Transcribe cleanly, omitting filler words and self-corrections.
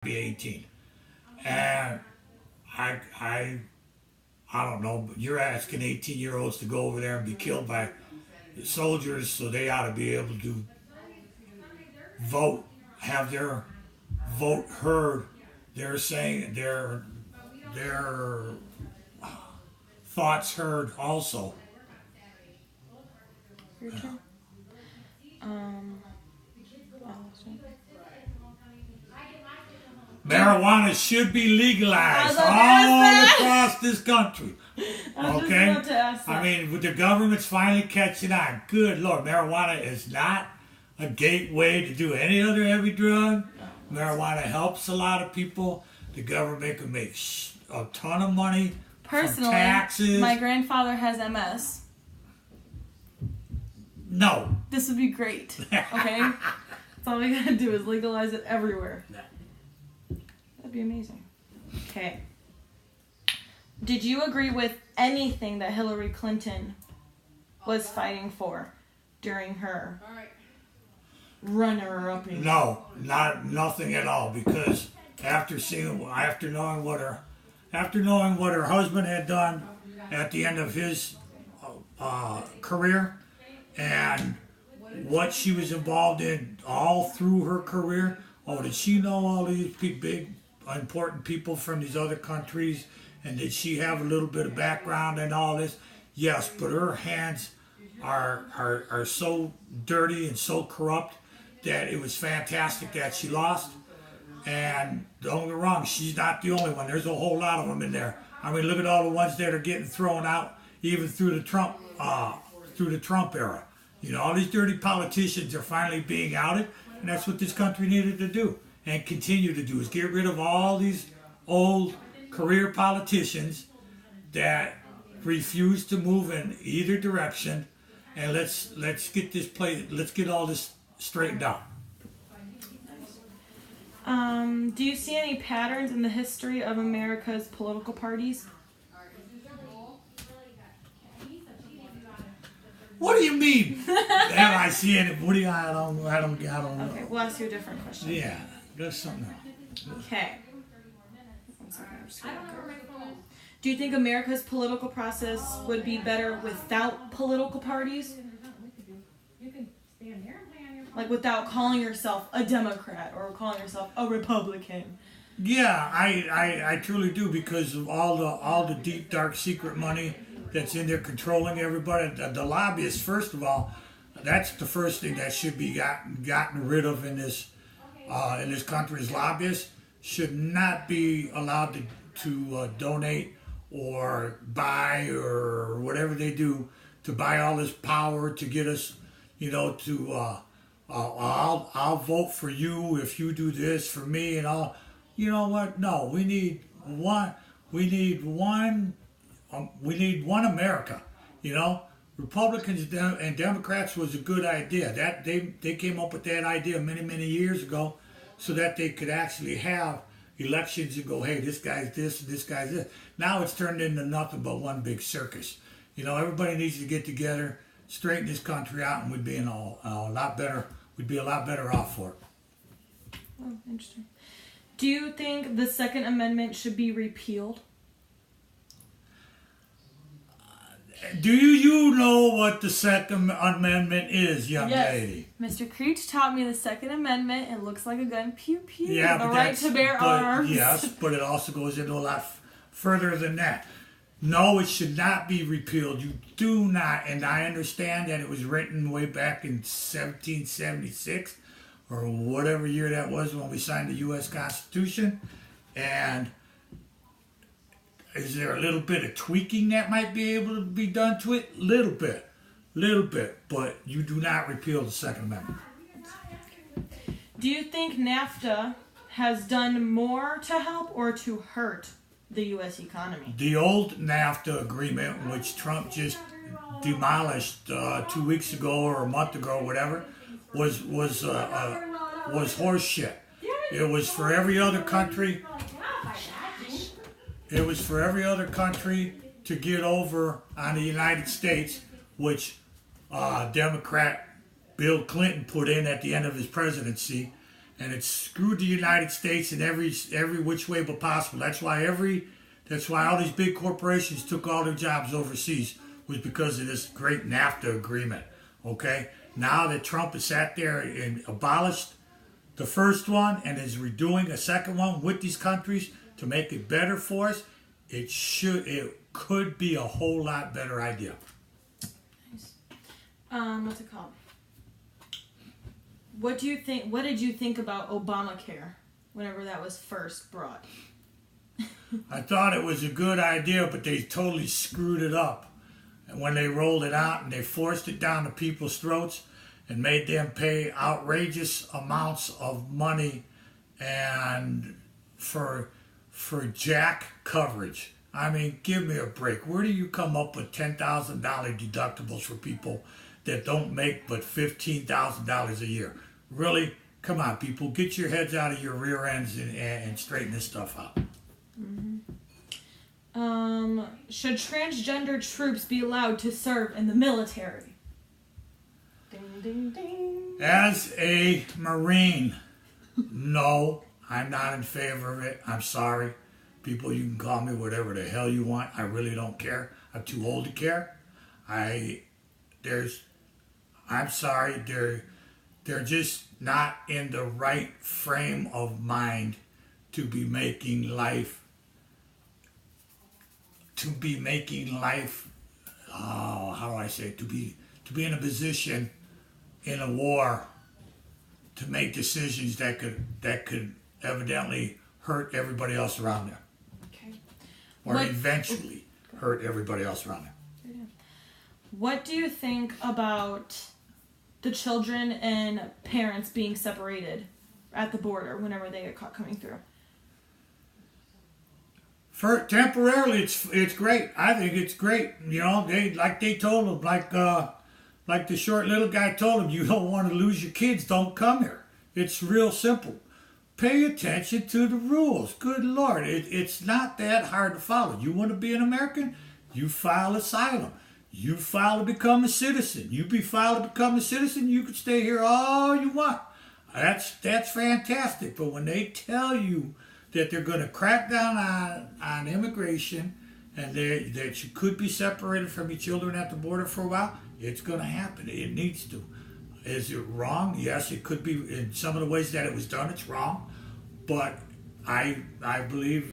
be 18. And I don't know, but you're asking 18-year-olds to go over there and be killed by soldiers, so they ought to be able to vote, have their vote heard. They're saying their thoughts heard also. Your turn. Marijuana should be legalized all across this country. Okay? I mean, with the government's finally catching on. Good Lord, marijuana is not a gateway to do any other heavy drug. Marijuana helps a lot of people. The government can make a ton of money Personally, from taxes. My grandfather has MS. No. This would be great. Okay? That's all we gotta do is legalize it everywhere. That'd be amazing. Okay. Did you agree with anything that Hillary Clinton was fighting for during her runner-up? No, nothing at all. Because after knowing what her husband had done at the end of his career, and what she was involved in all through her career. Oh, did she know all these big important people from these other countries, and did she have a little bit of background and all this? Yes, but her hands are so dirty and so corrupt that it was fantastic that she lost. And don't get me wrong, she's not the only one. There's a whole lot of them in there. I mean, look at all the ones that are getting thrown out, even through the Trump era. You know, all these dirty politicians are finally being outed, and that's what this country needed to do and continue to do, is get rid of all these old career politicians that refuse to move in either direction, and let's get all this straightened out. Do you see any patterns in the history of America's political parties? What do you mean? Have I seen it? What do you? I don't know. Okay, we'll ask you a different question. Yeah, there's something else. Okay. Do you think America's political process would be better without political parties? Like without calling yourself a Democrat or calling yourself a Republican? Yeah, I truly do, because of all the deep, dark, secret money that's in there controlling everybody. The lobbyists, first of all, that's the first thing that should be gotten rid of in this country. Is lobbyists should not be allowed to donate or buy or whatever they do to buy all this power to get us, to I'll vote for you if you do this for me and all. You know what? No, we need one. We need one America. Republicans and Democrats was a good idea. That they came up with that idea many years ago, so that they could actually have elections and go, hey, this guy's this, this guy's this. Now it's turned into nothing but one big circus. Everybody needs to get together, straighten this country out, and we'd be a lot better. We'd be a lot better off for it. Oh, interesting. Do you think the Second Amendment should be repealed? Do you know what the Second Amendment is, young lady? Mr. Creech taught me the Second Amendment. It looks like a gun. Pew, pew. Yeah, the right to bear arms. Yes, but it also goes into a lot further than that. No, it should not be repealed. You do not, and I understand that it was written way back in 1776 or whatever year that was when we signed the U.S. Constitution. And is there a little bit of tweaking that might be able to be done to it? Little bit, but you do not repeal the Second Amendment. Do you think NAFTA has done more to help or to hurt the U.S. economy? The old NAFTA agreement, which Trump just demolished 2 weeks ago or a month ago, or whatever, was horse shit. It was for every other country. It was for every other country to get over on the United States, which Democrat Bill Clinton put in at the end of his presidency. and it screwed the United States in every which way but possible. That's why all these big corporations took all their jobs overseas, was because of this great NAFTA agreement. Okay, now that Trump has sat there and abolished the first one and is redoing a second one with these countries to make it better for us, it could be a whole lot better idea. Nice. What's it called? What did you think about Obamacare whenever that was first brought? I thought it was a good idea, but they totally screwed it up. And when they rolled it out and they forced it down to people's throats and made them pay outrageous amounts of money and for jack coverage. I mean, give me a break. Where do you come up with $10,000 deductibles for people that don't make but $15,000 a year? Really? Come on, people. Get your heads out of your rear ends and straighten this stuff out. Mm-hmm. Should transgender troops be allowed to serve in the military? Ding, ding, ding. As a Marine, no, I'm not in favor of it. I'm sorry. People, you can call me whatever the hell you want. I really don't care. I'm too old to care. I'm sorry. They're just not in the right frame of mind to be making life. Oh, how do I say it? To be in a position in a war to make decisions that could evidently hurt everybody else around there. Okay. Or eventually hurt everybody else around there. What do you think about the children and parents being separated at the border whenever they get caught coming through? For temporarily, it's great. I think it's great. You know, they told them, like the short little guy told him, you don't want to lose your kids, don't come here. It's real simple. Pay attention to the rules. Good Lord, it's not that hard to follow. You want to be an American? You file asylum. You file to become a citizen. You file to become a citizen, you can stay here all you want. That's fantastic. But when they tell you that they're going to crack down on immigration and that you could be separated from your children at the border for a while, it's going to happen. It needs to. Is it wrong? Yes, it could be. In some of the ways that it was done, it's wrong. But I believe